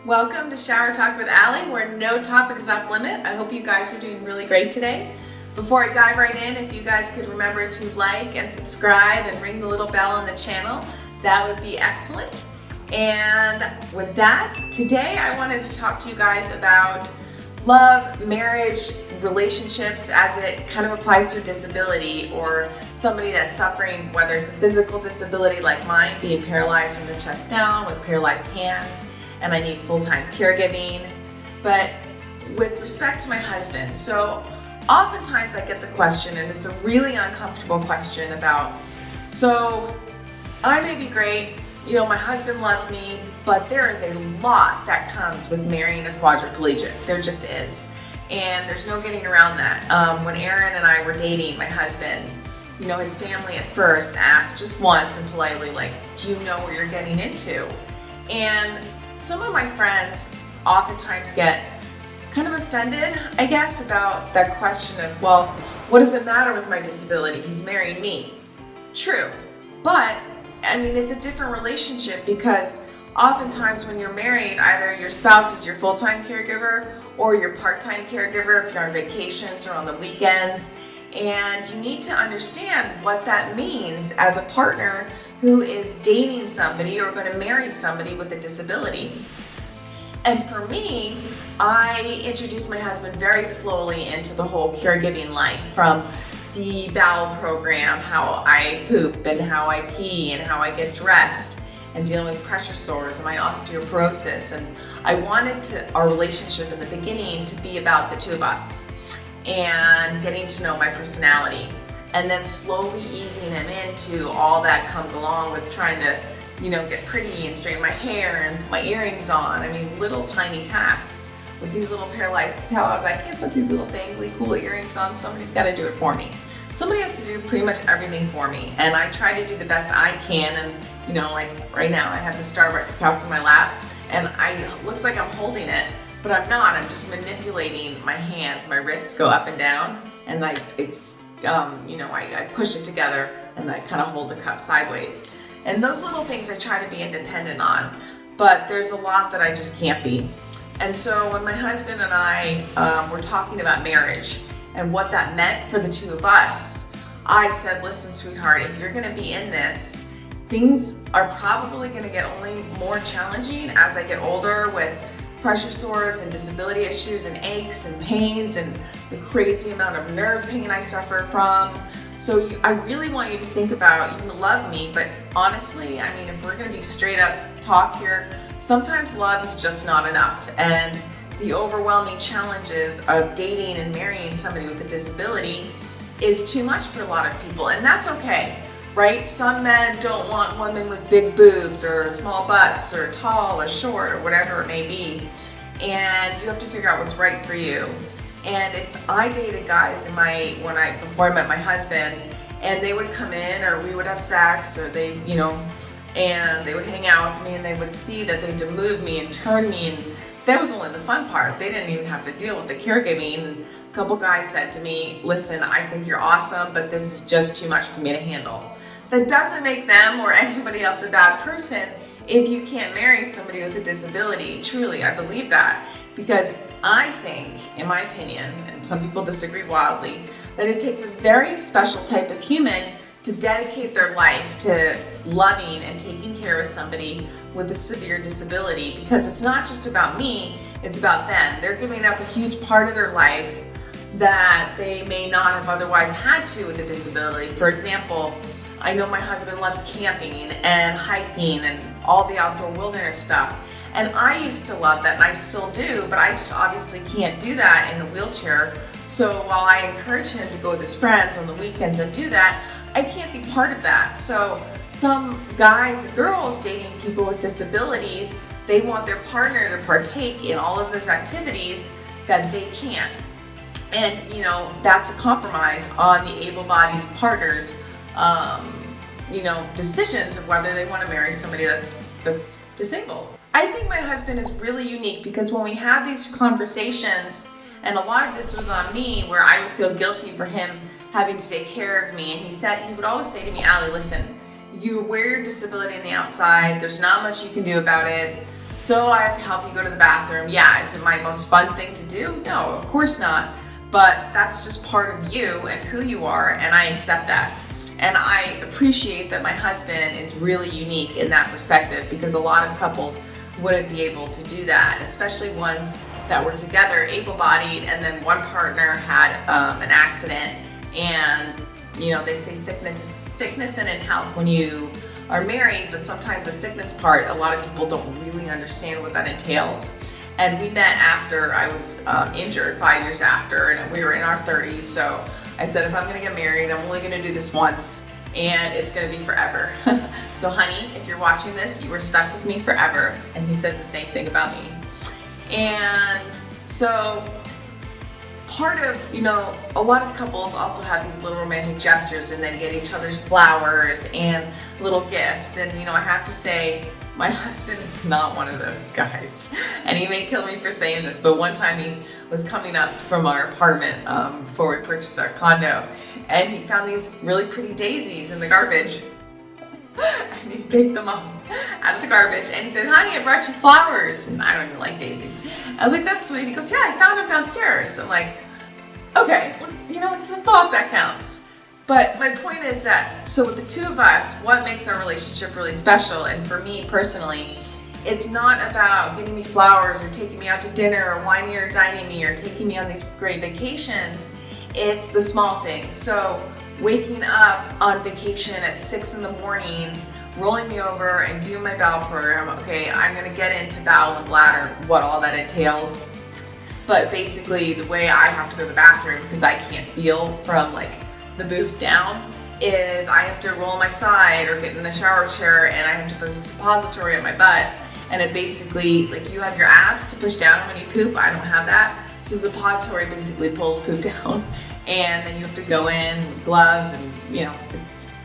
Welcome to Shower Talk with Allie, where no topic is off limit. I hope you guys are doing really great today. Before I dive right in, if you guys could remember to like and subscribe and ring the little bell on the channel, that would be excellent. And with that, today I wanted to talk to you guys about love, marriage, relationships as it kind of applies to disability or somebody that's suffering, whether it's a physical disability like mine, being paralyzed from the chest down with paralyzed hands, and I need full-time caregiving. But with respect to my husband, so oftentimes I get the question, and it's a really uncomfortable question about, so I may be great, my husband loves me, but there is a lot that comes with marrying a quadriplegic. There just is. And there's no getting around that. When Aaron and I were dating, my husband, his family at first asked just once and politely, like, do you know what you're getting into? And some of my friends oftentimes get kind of offended, I guess, about that question of, well, what does it matter with my disability? He's marrying me. True. But it's a different relationship because oftentimes when you're married, either your spouse is your full-time caregiver or your part-time caregiver if you're on vacations or on the weekends. And you need to understand what that means as a partner who is dating somebody or going to marry somebody with a disability. And for me, I introduced my husband very slowly into the whole caregiving life, from the bowel program, how I poop and how I pee and how I get dressed, and dealing with pressure sores and my osteoporosis. And I wanted our relationship in the beginning to be about the two of us and getting to know my personality, and then slowly easing him into all that comes along with trying to get pretty and straighten my hair and put my earrings on. Little tiny tasks. With these little paralyzed pals, I can't put these little dangly cool earrings on. Somebody's got to do it for me. Somebody has to do pretty much everything for me, and I try to do the best I can. And like right now, I have the Starbucks cup in my lap, and looks like I'm holding it, but I'm not. I'm just manipulating my hands. My wrists go up and down, and I push it together, and I kind of hold the cup sideways. And those little things I try to be independent on, but there's a lot that I just can't be. And so when my husband and I were talking about marriage and what that meant for the two of us, I said, listen, sweetheart, if you're gonna be in this, things are probably gonna get only more challenging as I get older, with pressure sores and disability issues and aches and pains and the crazy amount of nerve pain I suffer from. So I really want you to think about, you love me, but honestly, if we're gonna be straight up talk here, sometimes love is just not enough. And the overwhelming challenges of dating and marrying somebody with a disability is too much for a lot of people, and that's okay, right? Some men don't want women with big boobs or small butts or tall or short or whatever it may be, and you have to figure out what's right for you. And if I dated guys before I met my husband, and they would come in, or we would have sex, or they, and they would hang out with me, and they would see that they had to move me and turn me, and that was only the fun part. They didn't even have to deal with the caregiving. And a couple guys said to me, listen, I think you're awesome, but this is just too much for me to handle. That doesn't make them or anybody else a bad person if you can't marry somebody with a disability. Truly, I believe that. Because I think, in my opinion, and some people disagree wildly, that it takes a very special type of human to dedicate their life to loving and taking care of somebody with a severe disability, because it's not just about me, it's about them. They're giving up a huge part of their life that they may not have otherwise had to with a disability. For example, I know my husband loves camping and hiking and all the outdoor wilderness stuff. And I used to love that, and I still do, but I just obviously can't do that in a wheelchair. So while I encourage him to go with his friends on the weekends and do that, I can't be part of that. So some guys and girls dating people with disabilities, they want their partner to partake in all of those activities that they can't. And that's a compromise on the able-bodied partner's decisions of whether they want to marry somebody that's disabled. I think my husband is really unique because when we had these conversations, and a lot of this was on me, where I would feel guilty for him having to take care of me, and he would always say to me, Allie, listen, you wear your disability on the outside, there's not much you can do about it, So I have to help you go to the bathroom. Yeah, is it my most fun thing to do? No, of course not. But that's just part of you and who you are, and I accept that. And I appreciate that my husband is really unique in that perspective, because a lot of couples wouldn't be able to do that, especially ones that were together, able-bodied, and then one partner had an accident. And you know, they say sickness and in health when you are married, but sometimes the sickness part, a lot of people don't really understand what that entails. And we met after I was injured, 5 years after, and we were in our 30s. So I said, if I'm gonna get married, I'm only gonna do this once, and it's gonna be forever. So honey, if you're watching this, you are stuck with me forever. And he says the same thing about me. And so part of, you know, a lot of couples also have these little romantic gestures, and then get each other's flowers and little gifts. And you know, I have to say, my husband is not one of those guys. And he may kill me for saying this, but one time he was coming up from our apartment before we purchased our condo, and he found these really pretty daisies in the garbage. And he picked them up out of the garbage, and he said, honey, I brought you flowers. And I don't even like daisies. I was like, that's sweet. He goes, yeah, I found them downstairs. I'm like, okay, let's, you know, it's the thought that counts. But my point is that, so with the two of us, what makes our relationship really special, and for me personally, it's not about getting me flowers or taking me out to dinner or wining or dining me or taking me on these great vacations. It's the small things. So waking up on vacation at 6 in the morning, rolling me over and doing my bowel program. Okay, I'm gonna get into bowel and bladder, what all that entails. But basically the way I have to go to the bathroom, because I can't feel from like the boobs down, is I have to roll on my side or get in the shower chair, and I have to put a suppository on my butt. And it basically, like, you have your abs to push down when you poop. I don't have that. So suppository basically pulls poop down, and then you have to go in with gloves, and you know,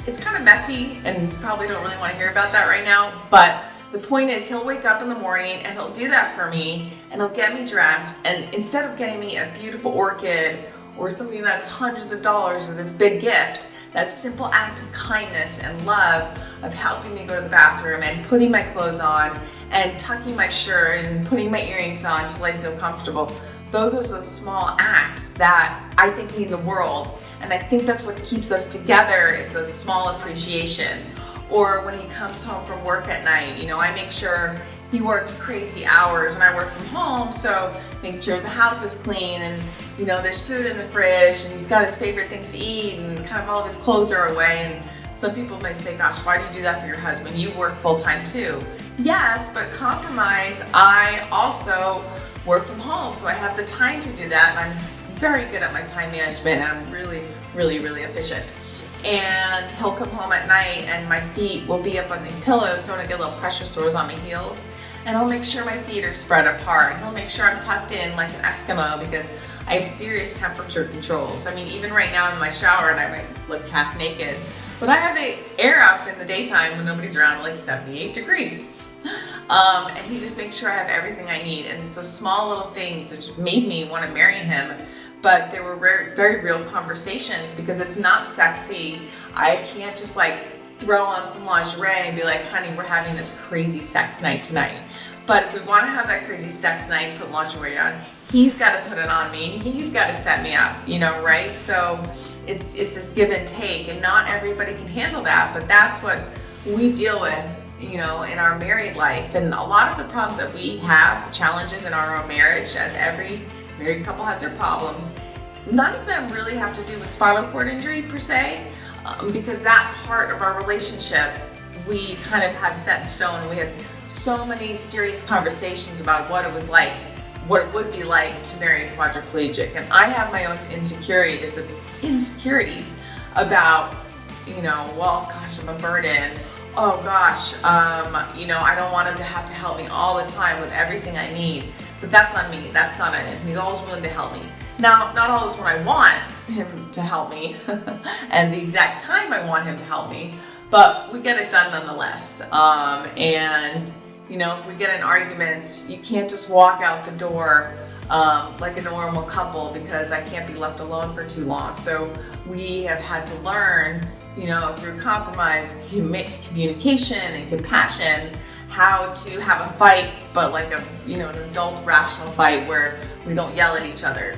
it's kind of messy, and you probably don't really want to hear about that right now. But the point is, he'll wake up in the morning and he'll do that for me, and he'll get me dressed, and instead of getting me a beautiful orchid or something that's hundreds of dollars or this big gift, that simple act of kindness and love of helping me go to the bathroom and putting my clothes on and tucking my shirt and putting my earrings on till I feel comfortable. Those are those small acts that I think mean the world. And I think that's what keeps us together, is the small appreciation. Or when he comes home from work at night, you know, I make sure he works crazy hours and I work from home, so make sure the house is clean and, you know, there's food in the fridge and he's got his favorite things to eat and kind of all of his clothes are away. And some people may say, gosh, why do you do that for your husband? You work full time too. Yes, but compromise, I also work from home, so I have the time to do that, and I'm very good at my time management, and I'm really, really, really efficient. And he'll come home at night and my feet will be up on these pillows, so I get little pressure sores on my heels, and I'll make sure my feet are spread apart. He'll make sure I'm tucked in like an Eskimo, because I have serious temperature controls. I mean, even right now I'm in my shower and I might look half naked, but I have the air up in the daytime when nobody's around, like 78 degrees. And he just makes sure I have everything I need. And it's those small little things which made me want to marry him. But they were very, very real conversations, because it's not sexy. I can't just like throw on some lingerie and be like, honey, we're having this crazy sex night tonight. But if we want to have that crazy sex night, put lingerie on, he's got to put it on me, and he's got to set me up, you know, right? So it's this give and take, and not everybody can handle that, but that's what we deal with, you know, in our married life. And a lot of the problems that we have, challenges in our own marriage, as every married couple has their problems, none of them really have to do with spinal cord injury per se, because that part of our relationship we kind of have set in stone. We had so many serious conversations about what it was like, what it would be like to marry a quadriplegic. And I have my own insecurities about, you know, well, gosh, I'm a burden. Oh gosh, you know, I don't want him to have to help me all the time with everything I need. But that's on me, that's not on him. He's always willing to help me. Now, not always when I want him to help me and the exact time I want him to help me, but we get it done nonetheless. And you know, if we get in arguments, you can't just walk out the door like a normal couple, because I can't be left alone for too long. So we have had to learn through compromise, communication, and compassion, how to have a fight, but like an adult rational fight where we don't yell at each other.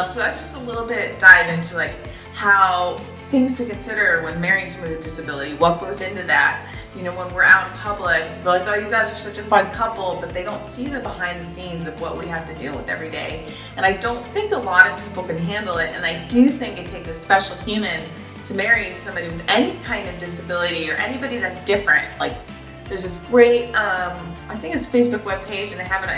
So that's just a little bit dive into like how things to consider when marrying someone with a disability, what goes into that. When we're out in public, we're like, oh, you guys are such a fun couple, but they don't see the behind the scenes of what we have to deal with every day. And I don't think a lot of people can handle it. And I do think it takes a special human to marry somebody with any kind of disability or anybody that's different. Like, there's this great, I think it's a Facebook webpage, and I have it on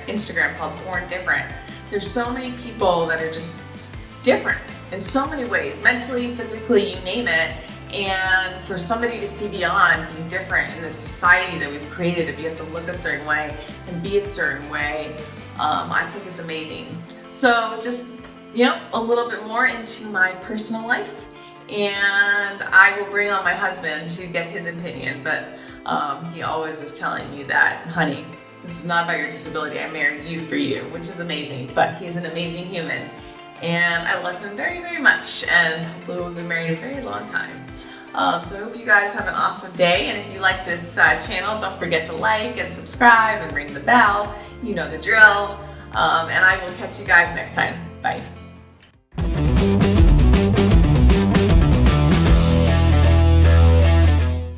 Instagram called Born Different. There's so many people that are just different in so many ways, mentally, physically, you name it. And for somebody to see beyond being different in the society that we've created, if you have to look a certain way and be a certain way, I think is amazing. So just, a little bit more into my personal life, and I will bring on my husband to get his opinion, but he always is telling me that, honey, this is not about your disability, I married you for you, which is amazing, but he's an amazing human. And I love him very, very much, and hopefully we'll be married a very long time. So I hope you guys have an awesome day, and if you like this channel, don't forget to like and subscribe and ring the bell. You know the drill, and I will catch you guys next time. Bye.